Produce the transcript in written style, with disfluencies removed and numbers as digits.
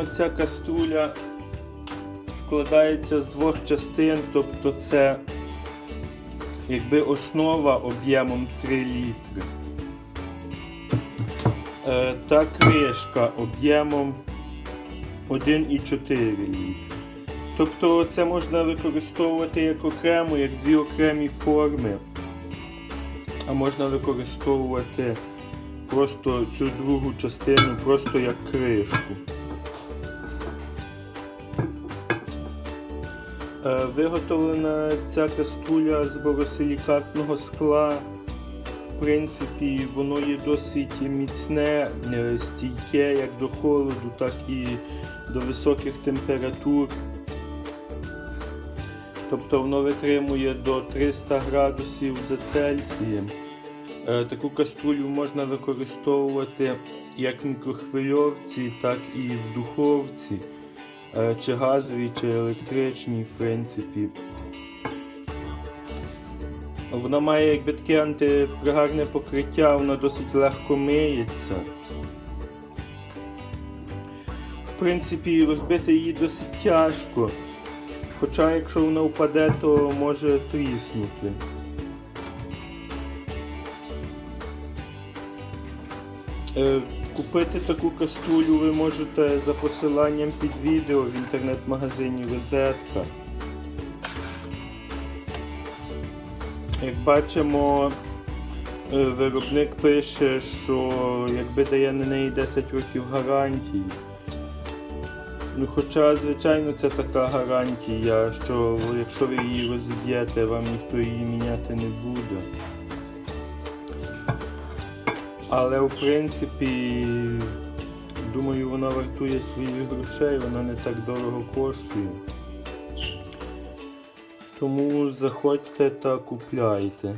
ця каструля складається з двох частин, тобто це якби основа об'ємом 3 літри. Та кришка об'ємом 1,4 літри. Тобто це можна використовувати як окремо, як дві окремі форми. А можна використовувати просто цю другу частину просто як кришку. Виготовлена ця каструля з боросилікатного скла. В принципі, воно є досить міцне, стійке як до холоду, так і до високих температур. Тобто воно витримує до 300 градусів за Цельсієм. Таку каструлю можна використовувати як в мікрохвильовці, так і в духовці, чи газовій, чи електричній, в принципі. Вона має якби таке антипригарне покриття, вона досить легко миється. В принципі, розбити її досить тяжко, хоча якщо вона впаде, то може тріснути. Купити таку каструлю ви можете за посиланням під відео в інтернет-магазині Розетка. Як бачимо, виробник пише, що якби дає на неї 10 років гарантії. Ну, хоча, звичайно, це така гарантія, що якщо ви її розіб'єте, вам ніхто її міняти не буде. Але, в принципі, думаю, вона вартує своїх грошей, вона не так дорого коштує. Тому заходьте та купляйте.